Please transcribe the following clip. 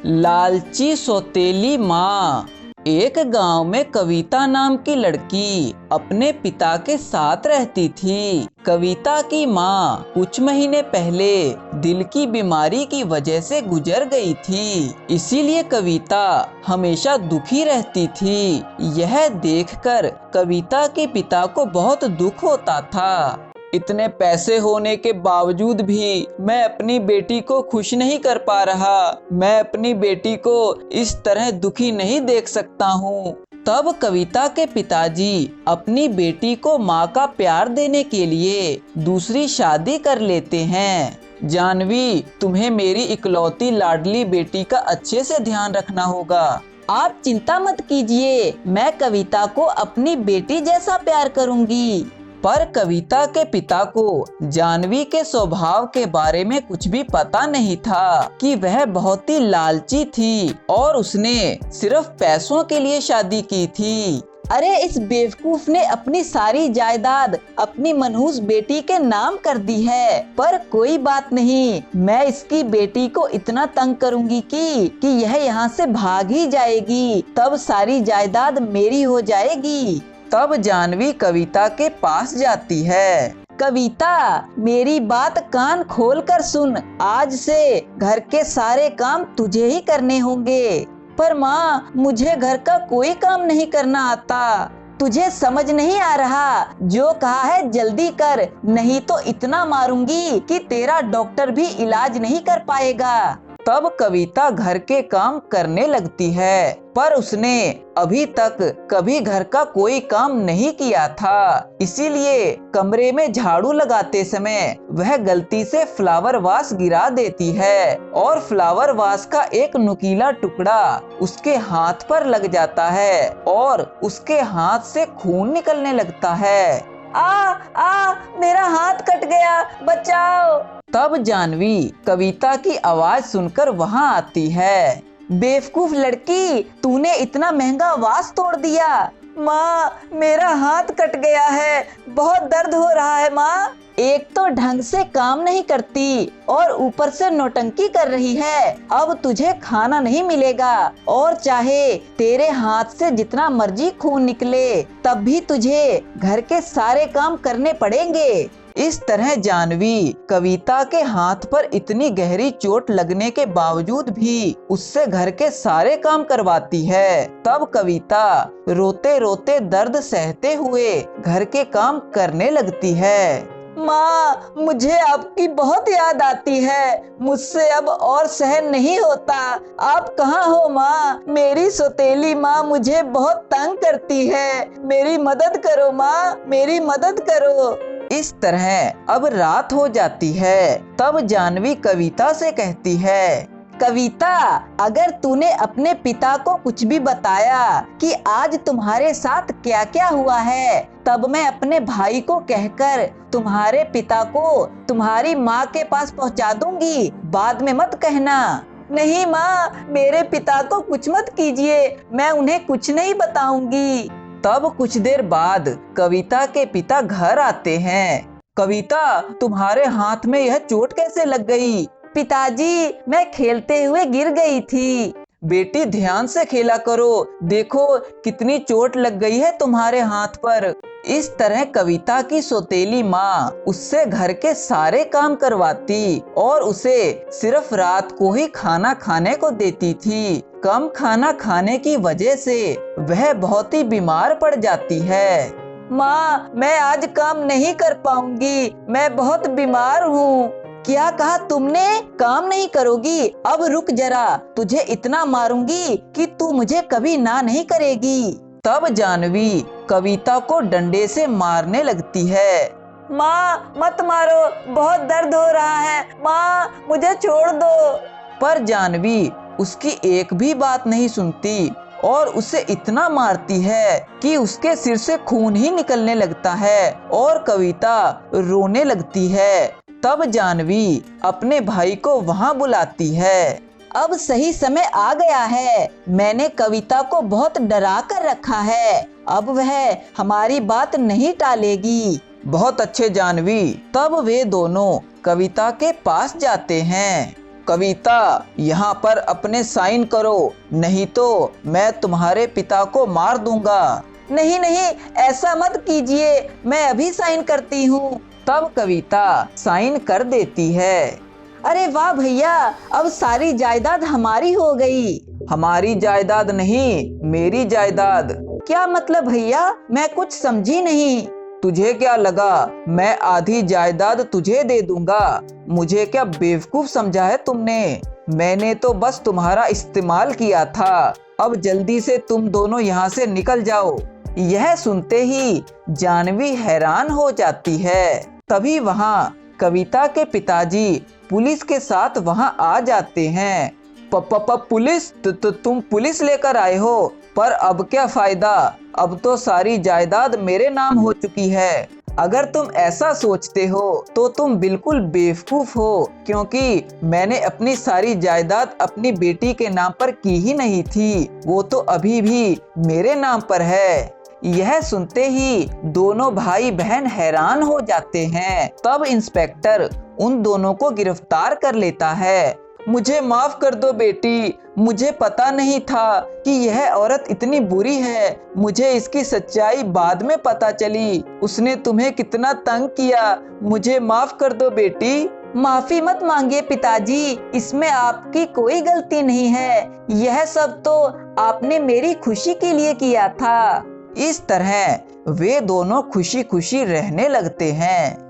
लालची सौतेली माँ। एक गांव में कविता नाम की लड़की अपने पिता के साथ रहती थी। कविता की माँ कुछ महीने पहले दिल की बीमारी की वजह से गुजर गई थी, इसीलिए कविता हमेशा दुखी रहती थी। यह देखकर कविता के पिता को बहुत दुख होता था। इतने पैसे होने के बावजूद भी मैं अपनी बेटी को खुश नहीं कर पा रहा। मैं अपनी बेटी को इस तरह दुखी नहीं देख सकता हूँ। तब कविता के पिताजी अपनी बेटी को माँ का प्यार देने के लिए दूसरी शादी कर लेते हैं। जानवी, तुम्हें मेरी इकलौती लाडली बेटी का अच्छे से ध्यान रखना होगा। आप चिंता मत कीजिए, मैं कविता को अपनी बेटी जैसा प्यार करूंगी। पर कविता के पिता को जानवी के स्वभाव के बारे में कुछ भी पता नहीं था कि वह बहुत ही लालची थी और उसने सिर्फ पैसों के लिए शादी की थी। अरे, इस बेवकूफ ने अपनी सारी जायदाद अपनी मनहूस बेटी के नाम कर दी है। पर कोई बात नहीं, मैं इसकी बेटी को इतना तंग करूंगी कि यह यहाँ से भाग ही जाएगी। तब सारी जायदाद मेरी हो जाएगी। तब जानवी कविता के पास जाती है। कविता, मेरी बात कान खोल कर सुन। आज से घर के सारे काम तुझे ही करने होंगे। पर माँ, मुझे घर का कोई काम नहीं करना आता। तुझे समझ नहीं आ रहा? जो कहा है जल्दी कर, नहीं तो इतना मारूंगी कि तेरा डॉक्टर भी इलाज नहीं कर पाएगा। तब कविता घर के काम करने लगती है, पर उसने अभी तक कभी घर का कोई काम नहीं किया था। इसीलिए कमरे में झाड़ू लगाते समय वह गलती से फ्लावर वास गिरा देती है और फ्लावर वास का एक नुकीला टुकड़ा उसके हाथ पर लग जाता है और उसके हाथ से खून निकलने लगता है। मेरा हाथ कट गया, बचाओ। तब जानवी कविता की आवाज सुनकर वहां आती है। बेवकूफ लड़की, तूने इतना महंगा वास तोड़ दिया। माँ, मेरा हाथ कट गया है, बहुत दर्द हो रहा है माँ। एक तो ढंग से काम नहीं करती और ऊपर से नौटंकी कर रही है। अब तुझे खाना नहीं मिलेगा और चाहे तेरे हाथ से जितना मर्जी खून निकले, तब भी तुझे घर के सारे काम करने पड़ेंगे। इस तरह जानवी कविता के हाथ पर इतनी गहरी चोट लगने के बावजूद भी उससे घर के सारे काम करवाती है। तब कविता रोते रोते दर्द सहते हुए घर के काम करने लगती है। माँ, मुझे आपकी बहुत याद आती है। मुझसे अब और सहन नहीं होता। आप कहाँ हो माँ? मेरी सौतेली माँ मुझे बहुत तंग करती है। मेरी मदद करो माँ, मेरी मदद करो। इस तरह अब रात हो जाती है। तब जानवी कविता से कहती है, कविता, अगर तूने अपने पिता को कुछ भी बताया कि आज तुम्हारे साथ क्या क्या हुआ है, तब मैं अपने भाई को कहकर तुम्हारे पिता को तुम्हारी माँ के पास पहुँचा दूंगी। बाद में मत कहना। नहीं माँ, मेरे पिता को कुछ मत कीजिए, मैं उन्हें कुछ नहीं बताऊंगी। तब कुछ देर बाद कविता के पिता घर आते हैं। कविता, तुम्हारे हाथ में यह चोट कैसे लग गई? पिताजी, मैं खेलते हुए गिर गई थी। बेटी, ध्यान से खेला करो, देखो कितनी चोट लग गई है तुम्हारे हाथ पर। इस तरह कविता की सौतेली माँ उससे घर के सारे काम करवाती और उसे सिर्फ रात को ही खाना खाने को देती थी। कम खाना खाने की वजह से वह बहुत ही बीमार पड़ जाती है। माँ, मैं आज काम नहीं कर पाऊंगी, मैं बहुत बीमार हूँ। क्या कहा तुमने? काम नहीं करोगी? अब रुक जरा, तुझे इतना मारूंगी कि तू मुझे कभी ना नहीं करेगी। तब जानवी कविता को डंडे से मारने लगती है। माँ, मत मारो, बहुत दर्द हो रहा है। माँ, मुझे छोड़ दो। पर जानवी उसकी एक भी बात नहीं सुनती और उसे इतना मारती है कि उसके सिर से खून ही निकलने लगता है और कविता रोने लगती है। तब जानवी अपने भाई को वहां बुलाती है। अब सही समय आ गया है। मैंने कविता को बहुत डरा कर रखा है। अब वह हमारी बात नहीं टालेगी। बहुत अच्छे जानवी। तब वे दोनों कविता के पास जाते हैं। कविता, यहाँ पर अपने साइन करो, नहीं तो मैं तुम्हारे पिता को मार दूंगा। नहीं नहीं, ऐसा मत कीजिए, मैं अभी साइन करती हूँ। तब कविता साइन कर देती है। अरे वाह भैया, अब सारी जायदाद हमारी हो गई। हमारी जायदाद नहीं, मेरी जायदाद। क्या मतलब भैया, मैं कुछ समझी नहीं। तुझे क्या लगा मैं आधी जायदाद तुझे दे दूंगा? मुझे क्या बेवकूफ समझा है तुमने? मैंने तो बस तुम्हारा इस्तेमाल किया था। अब जल्दी से तुम दोनों यहाँ से निकल जाओ। यह सुनते ही जानवी हैरान हो जाती है। तभी वहाँ कविता के पिताजी पुलिस के साथ वहाँ आ जाते हैं। पुलिस? तुम पुलिस लेकर आए हो? पर अब क्या फायदा, अब तो सारी जायदाद मेरे नाम हो चुकी है। अगर तुम ऐसा सोचते हो तो तुम बिल्कुल बेवकूफ हो, क्योंकि मैंने अपनी सारी जायदाद अपनी बेटी के नाम पर की ही नहीं थी, वो तो अभी भी मेरे नाम पर है। यह सुनते ही दोनों भाई बहन हैरान हो जाते हैं। तब इंस्पेक्टर उन दोनों को गिरफ्तार कर लेता है। मुझे माफ कर दो बेटी, मुझे पता नहीं था कि यह औरत इतनी बुरी है। मुझे इसकी सच्चाई बाद में पता चली। उसने तुम्हें कितना तंग किया, मुझे माफ कर दो बेटी। माफी मत मांगिए पिताजी, इसमें आपकी कोई गलती नहीं है। यह सब तो आपने मेरी खुशी के लिए किया था। इस तरह वे दोनों खुशी खुशी रहने लगते हैं।